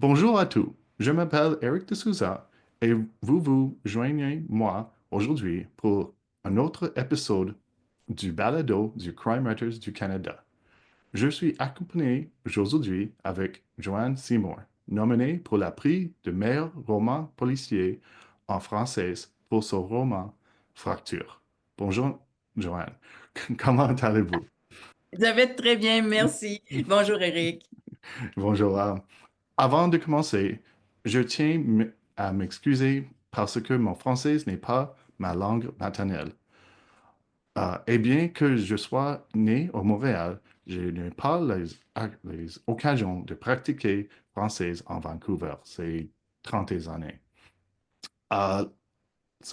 Bonjour à tous, je m'appelle Eric de Souza et vous vous joignez moi aujourd'hui pour un autre épisode du balado du Crime Writers du Canada. Je suis accompagné aujourd'hui avec Joanne Seymour, nominée pour la prix de meilleur roman policier en français pour son roman Fracture. Bonjour Joanne, comment allez-vous? Ça va très bien, merci. Bonjour Eric. Bonjour. Avant de commencer, je tiens à m'excuser parce que mon français n'est pas ma langue maternelle. Et bien que je sois né au Montréal, je n'ai pas les occasions de pratiquer français en Vancouver ces 30 années. Euh,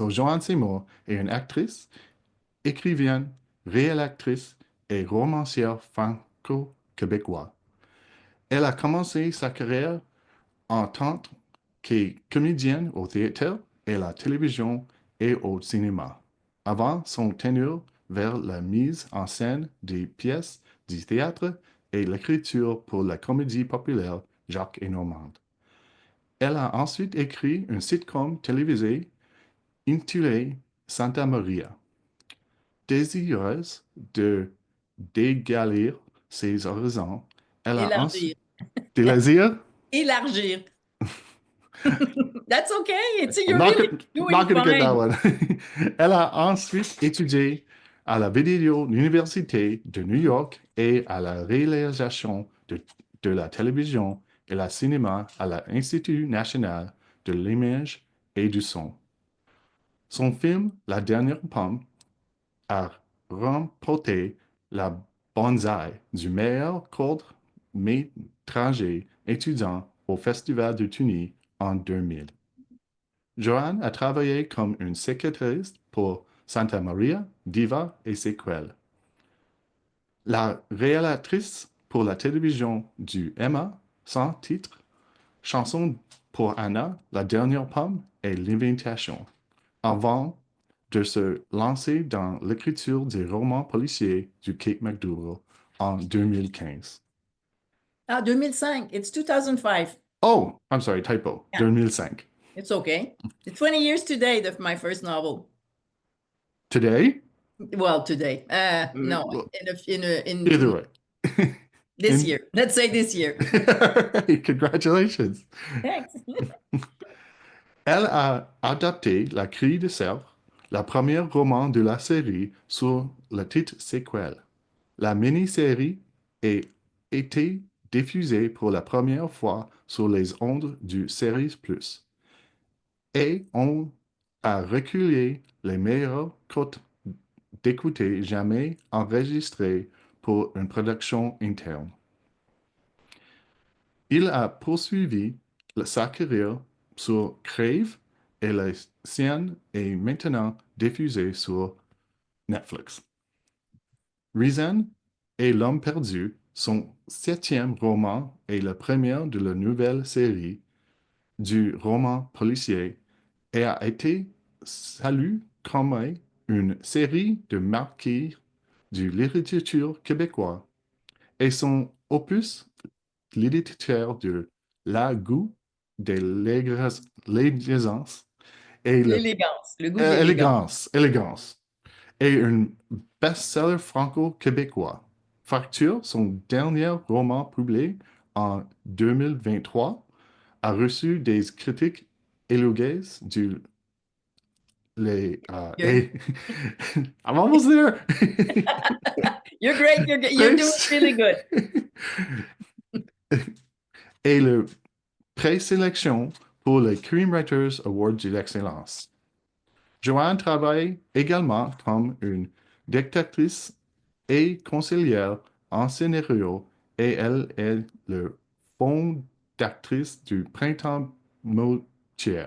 Joanne Seymour est une actrice, écrivaine, réelle actrice et romancière franco-québécoise. Elle a commencé sa carrière en tant que comédienne au théâtre et la télévision et au cinéma, avant son tenure vers la mise en scène des pièces du théâtre et l'écriture pour la comédie populaire Jacques et Normande. Elle a ensuite écrit un sitcom télévisé intitulé Santa Maria. Désireuse de d'égalir ses horizons, elle a ensuite Élargir. désir. Élargir. That's okay. I'm You're really not doing gonna get that fine. one. Elle a ensuite étudié à la vidéo l'Université de New York et à la réalisation de la télévision et le cinéma à l'Institut national de l'image et du son. Son film La dernière pomme a remporté la bonsaï du meilleur court-métrager étudiant au Festival de Tunis en 2000. Joanne a travaillé comme une secrétaire pour Santa Maria, Diva et Sequel. La réalisatrice pour la télévision du Emma, sans titre, Chanson pour Anna, La dernière pomme et L'Invitation, avant de se lancer dans l'écriture des romans policiers du Cape McDougal en 2015. Ah, 2005. It's 2005. Oh, I'm sorry, typo, Yeah, 2005. it's okay. It's 20 years today of my first novel. Today? Well, today. No, Well, either in way. this In year. Let's say this year. Congratulations. Thanks. Elle a adapté La Cri de cerf, la première roman de la série sur le titre séquel. La mini-série a été diffusée pour la première fois sur les ondes du Series Plus et on a reculé les meilleures cotes d'écouter jamais enregistrées pour une production interne. Il a poursuivi sa carrière sur Crave et la sienne est maintenant diffusée sur Netflix. Reason et L'Homme perdu, son septième roman et le premier de la nouvelle série du roman policier et a été salué comme une série de marqueurs de littérature québécoise et son opus littéraire de La goût de l'élégance et L'élégance, le goût de l'élégance. élégance est un best-seller franco-québécois. Fracture, son dernier roman publié en 2023, a reçu des critiques élogieuses du You're, I'm almost there. you're great. You're doing Presse really good. et le présélection pour le Crime Writers Award de l'excellence. Joanne travaille également comme une détectrice et conseillère en scénario et elle est le fondatrice du Printemps Moutier,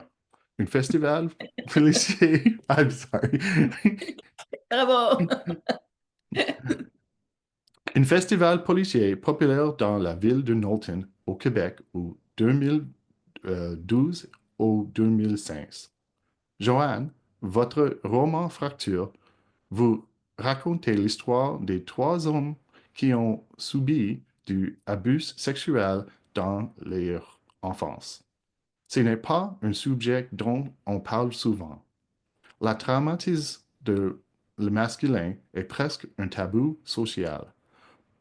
un festival policier. I'm sorry. Bravo. Un festival policier populaire dans la ville de Knowlton, au Québec, au 2012 au 2005. Joanne, votre roman Fracture, vous racontez l'histoire des trois hommes qui ont subi du abus sexuel dans leur enfance. Ce n'est pas un sujet dont on parle souvent. La traumatisme de le masculin est presque un tabou social.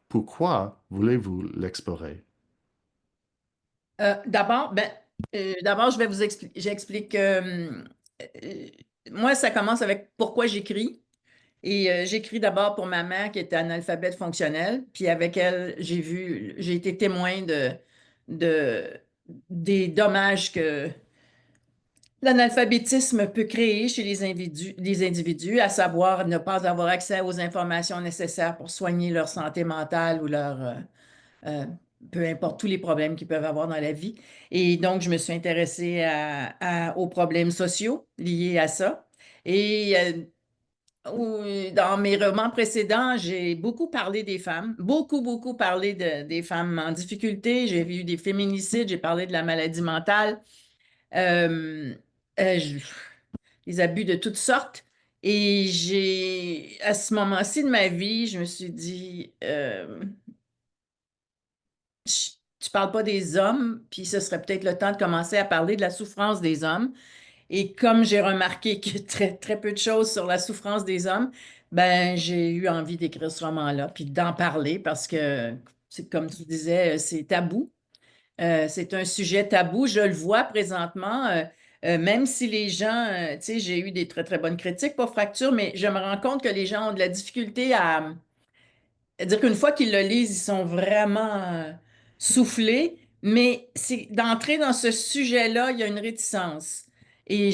Pourquoi voulez-vous l'explorer? D'abord, je vais vous expliquer. J'explique. Euh, Moi, ça commence avec pourquoi j'écris. Et j'écris d'abord pour ma mère qui était analphabète fonctionnelle. Puis avec elle, j'ai été témoin de, des dommages que l'analphabétisme peut créer chez les individus, à savoir ne pas avoir accès aux informations nécessaires pour soigner leur santé mentale ou euh, peu importe tous les problèmes qu'ils peuvent avoir dans la vie. Et donc, je me suis intéressée aux problèmes sociaux liés à ça. Et dans mes romans précédents, j'ai beaucoup parlé des femmes, beaucoup parlé des femmes en difficulté. J'ai vu des féminicides, j'ai parlé de la maladie mentale, euh, euh, je- des abus de toutes sortes. Et à ce moment-ci de ma vie, je me suis dit, tu parles pas des hommes, puis ce serait peut-être le temps de commencer à parler de la souffrance des hommes. Et comme j'ai remarqué que très peu de choses sur la souffrance des hommes, ben j'ai eu envie d'écrire ce roman-là, puis d'en parler parce que, c'est comme tu disais, c'est tabou. C'est un sujet tabou. Je le vois présentement, même si les gens, tu sais, j'ai eu des très bonnes critiques pour Fracture, mais je me rends compte que les gens ont de la difficulté à c'est-à-dire qu'une fois qu'ils le lisent, ils sont vraiment soufflés, mais c'est d'entrer dans ce sujet-là, il y a une réticence. Et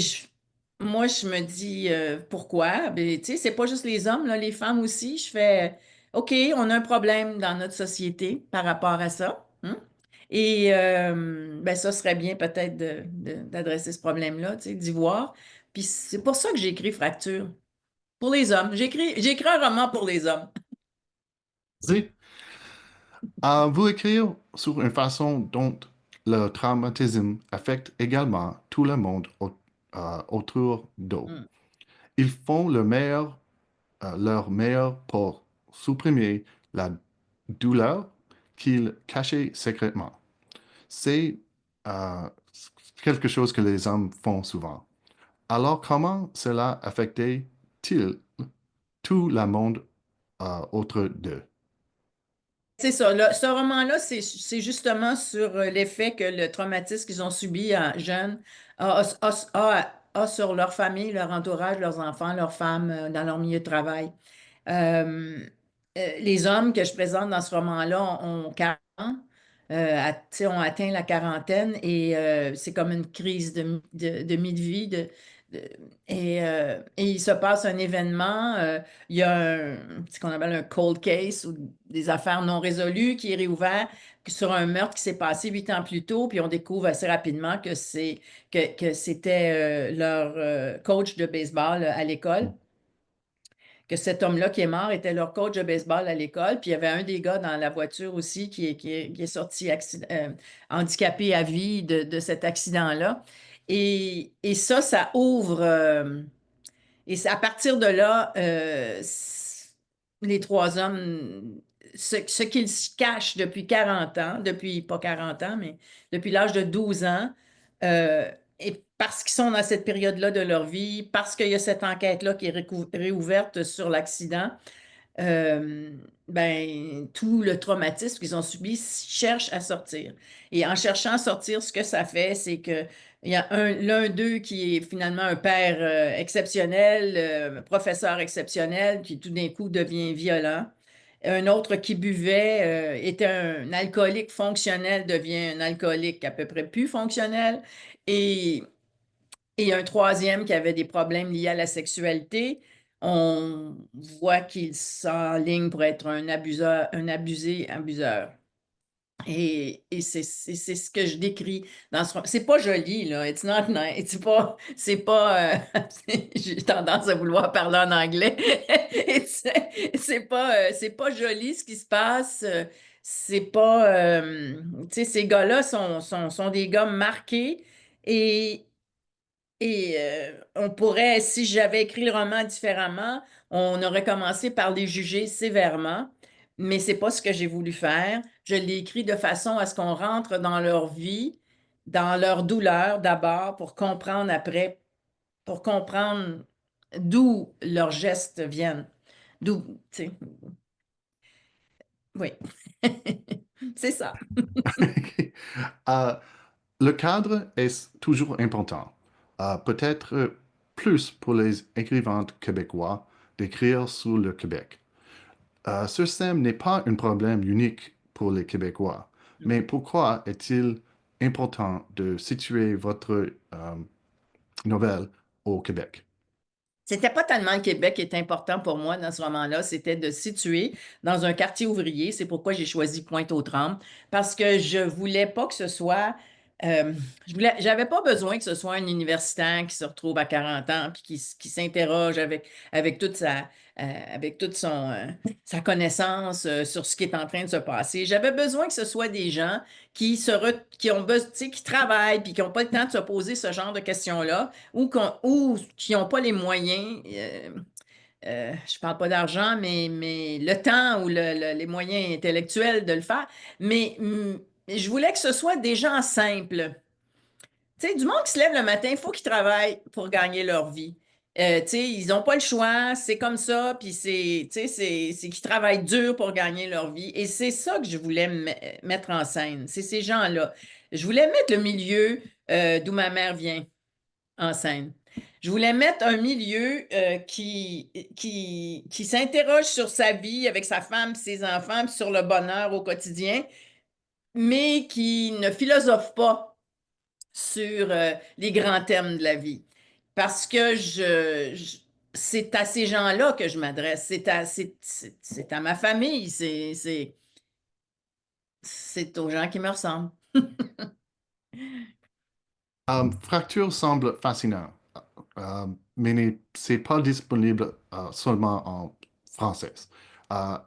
moi, je me dis pourquoi? Ben, tu sais, c'est pas juste les hommes, là, les femmes aussi. Je fais OK, on a un problème dans notre société par rapport à ça, hein? Et ben, ça serait bien peut-être d'adresser ce problème-là, tu sais, d'y voir. Puis c'est pour ça que j'ai écrit Fracture. Pour les hommes. J'ai écrit un roman pour les hommes. Si, vous écrire sur une façon dont le traumatisme affecte également tout le monde autour d'eux. Hmm. Ils font leur meilleur pour supprimer la douleur qu'ils cachaient secrètement. C'est euh, quelque chose que les hommes font souvent. Alors, comment cela affectait-il tout le monde autour d'eux? C'est ça. Ce roman-là, c'est justement sur l'effet que le traumatisme qu'ils ont subi en jeune a sur leur famille, leur entourage, leurs enfants, leurs femmes, dans leur milieu de travail. Euh, les hommes que je présente dans ce roman-là ont 40 ans, tu sais, ont atteint la quarantaine et c'est comme une crise de mi-de-vie. De- et il se passe un événement, il y a ce qu'on appelle un cold case ou des affaires non résolues qui est réouvert sur un meurtre qui s'est passé 8 ans plus tôt, puis on découvre assez rapidement que c'était leur coach de baseball à l'école, que cet homme-là qui est mort était leur coach de baseball à l'école. Puis il y avait un des gars dans la voiture aussi qui est sorti handicapé à vie de cet accident-là. Et ça ouvre. Et c'est à partir de là, les trois hommes, ce qu'ils se cachent depuis 40 ans, depuis pas 40 ans, mais depuis l'âge de 12 ans, et parce qu'ils sont dans cette période-là de leur vie, parce qu'il y a cette enquête-là qui est réouverte sur l'accident, euh, ben, tout le traumatisme qu'ils ont subi cherche à sortir. Et en cherchant à sortir, ce que ça fait, c'est que il y a l'un d'eux qui est finalement un père exceptionnel, professeur exceptionnel, qui tout d'un coup devient violent. Un autre qui buvait était un alcoolique fonctionnel, devient un alcoolique à peu près plus fonctionnel. Et et un troisième qui avait des problèmes liés à la sexualité. On voit qu'il s'enligne pour être un abuseur, un abuseur. Et c'est ce que je décris dans ce. C'est pas joli, là. It's not nice. C'est pas. J'ai tendance à vouloir parler en anglais. C'est pas joli ce qui se passe. C'est pas. Tu sais, ces gars-là sont des gars marqués. Et on pourrait, si j'avais écrit le roman différemment, on aurait commencé par les juger sévèrement, mais c'est pas ce que j'ai voulu faire. Je l'ai écrit de façon à ce qu'on rentre dans leur vie dans leur douleur d'abord pour comprendre après, pour comprendre d'où leurs gestes viennent. D'où, tu sais, oui, c'est ça. Euh, le cadre est toujours important. Peut-être plus pour les écrivains québécois d'écrire sur le Québec. Ce thème n'est pas un problème unique pour les Québécois, mais pourquoi est-il important de situer votre nouvelle au Québec? C'était pas tellement le Québec qui était important pour moi dans ce moment-là, c'était de se situer dans un quartier ouvrier. C'est pourquoi j'ai choisi Pointe-aux-Trembles, parce que je voulais pas que ce soit, euh, j'avais pas besoin que ce soit un universitaire qui se retrouve à 40 ans puis qui s'interroge avec avec toute sa connaissance sur ce qui est en train de se passer. J'avais besoin que ce soit des gens qui ont besoin, tu sais, qui travaillent puis qui n'ont pas le temps de se poser ce genre de questions-là ou qui n'ont pas les moyens, je ne parle pas d'argent, mais le temps ou les moyens intellectuels de le faire. Mais je voulais que ce soit des gens simples. Tu sais, du monde qui se lève le matin, il faut qu'ils travaillent pour gagner leur vie. Tu sais, ils n'ont pas le choix, c'est comme ça, puis tu sais, c'est qu'ils travaillent dur pour gagner leur vie. Et c'est ça que je voulais mettre en scène, c'est ces gens-là. Je voulais mettre le milieu d'où ma mère vient en scène. Je voulais mettre un milieu qui s'interroge sur sa vie avec sa femme, ses enfants, puis sur le bonheur au quotidien, mais qui ne philosophe pas sur les grands thèmes de la vie. Parce que c'est à ces gens-là que je m'adresse, c'est à ma famille, c'est aux gens qui me ressemblent. Fracture semble fascinant, c'est pas disponible seulement en français. Euh,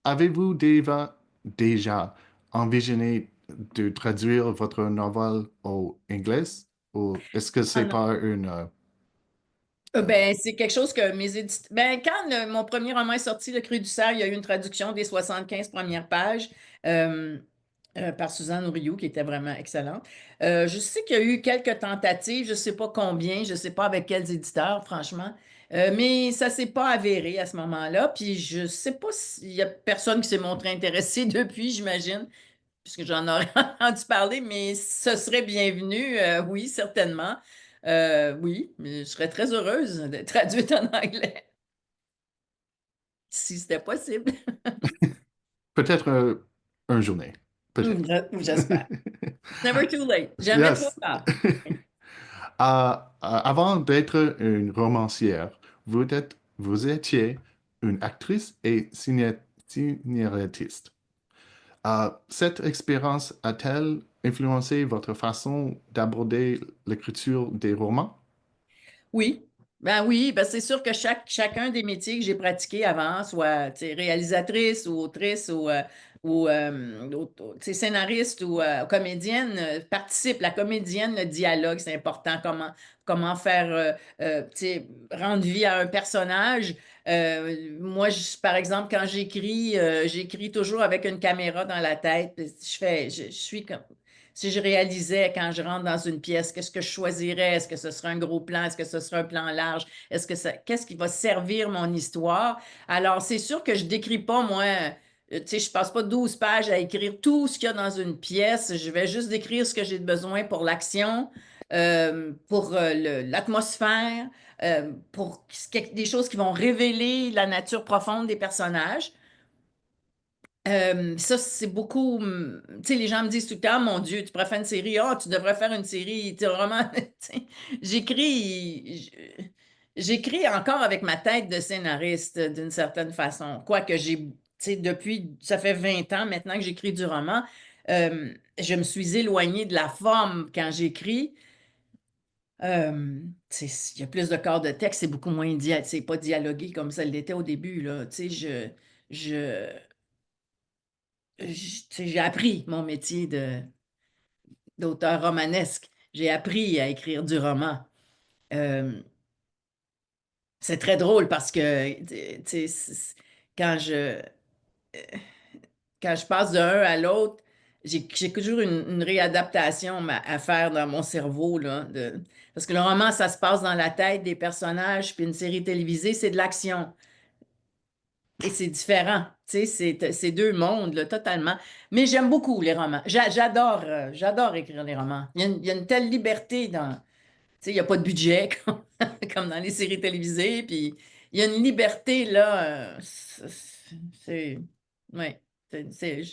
Avez-vous déjà envisionné de traduire votre novel au anglais ou est-ce que Ah c'est non. pas une... euh, Ben, c'est quelque chose que mes éditeurs. Ben, quand mon premier roman est sorti, Le Cri du cerf, il y a eu une traduction des 75 premières pages euh, par Suzanne Ouriou, qui était vraiment excellente. Je sais qu'il y a eu quelques tentatives, je ne sais pas combien, je ne sais pas avec quels éditeurs, franchement. Mais ça ne s'est pas avéré à ce moment-là. Puis je ne sais pas s'il y a personne qui s'est montré intéressé depuis, j'imagine, puisque j'en aurais entendu parler, mais ce serait bienvenu, oui, certainement. Oui, mais je serais très heureuse d'être traduite en anglais, si c'était possible. peut-être un journée, peut-être. J'espère. Never too late. Jamais trop Yes. tard. Avant d'être une romancière, vous étiez une actrice et scénariste. Cette expérience a-t-elle influencé votre façon d'aborder l'écriture des romans? Oui, ben oui, ben c'est sûr que chacun des métiers que j'ai pratiqués avant, soit tu sais, réalisatrice ou autrice tu sais, scénariste ou comédienne, participe. La comédienne, le dialogue, c'est important. Comment faire, tu sais, rendre vie à un personnage. Moi, par exemple, quand j'écris toujours avec une caméra dans la tête. Je suis comme si je réalisais quand je rentre dans une pièce, qu'est-ce que je choisirais? Est-ce que ce sera un gros plan? Est-ce que ce sera un plan large? Qu'est-ce qui va servir mon histoire? Alors, c'est sûr que je décris pas, moi, tu sais, je passe pas 12 pages à écrire tout ce qu'il y a dans une pièce. Je vais juste décrire ce que j'ai besoin pour l'action, pour l'atmosphère, pour des choses qui vont révéler la nature profonde des personnages. Ça, c'est beaucoup. Tu sais, les gens me disent tout le temps, mon Dieu, tu pourrais faire une série. Ah, tu devrais faire une série. Tu sais, vraiment, tu sais, j'écris encore avec ma tête de scénariste d'une certaine façon. Quoique tu sais, ça fait 20 ans maintenant que j'écris du roman, je me suis éloignée de la forme quand j'écris. Tu sais, il y a plus de corps de texte, c'est beaucoup moins, c'est pas dialogué comme ça l'était au début, là. Tu sais, je, tu sais, j'ai appris mon métier d'auteur romanesque. J'ai appris à écrire du roman. Euh, c'est très drôle parce que tu sais, quand je, quand je passe d'un à l'autre, j'ai toujours une réadaptation à faire dans mon cerveau, là, parce que le roman, ça se passe dans la tête des personnages, puis une série télévisée, c'est de l'action. Et c'est différent, tu sais, c'est deux mondes, là, totalement. Mais j'aime beaucoup les romans. J'adore écrire les romans. Il y a une telle liberté dans, tu sais, il n'y a pas de budget comme, comme dans les séries télévisées, puis il y a une liberté, là, c'est, ouais,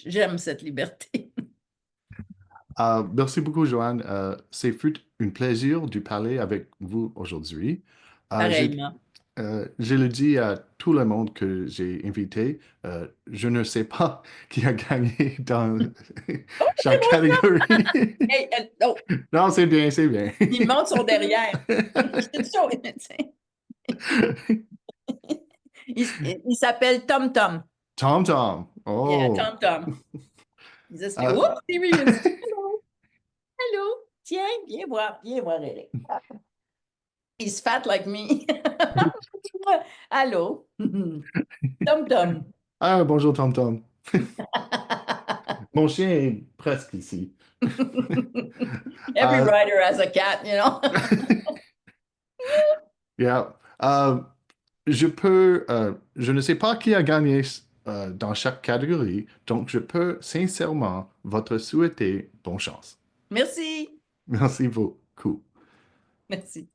j'aime cette liberté. Merci beaucoup, Joanne. C'est fut un plaisir de parler avec vous aujourd'hui. Euh, je, Pareillement. je le dis à tout le monde que j'ai invité, je ne sais pas qui a gagné dans Oh, c'est chaque moi ça! catégorie. Hey, oh, Non, c'est bien, c'est bien. il monte son derrière. C'est chaud, tu sais. Il s'appelle Tom Tom. Tom Tom. Yeah, Oh. Tom Tom. This way. Euh, Oups, serious. Hello, hello. Tiens, viens voir, Eric. He's fat like me. Allô? Tom Tom. bonjour, Tom Tom. Mon chien est presque ici. Every Euh, writer has a cat, you know. yeah. Je ne sais pas qui a gagné dans chaque catégorie, donc je peux sincèrement votre souhaiter bonne chance. Merci. Merci beaucoup. Merci.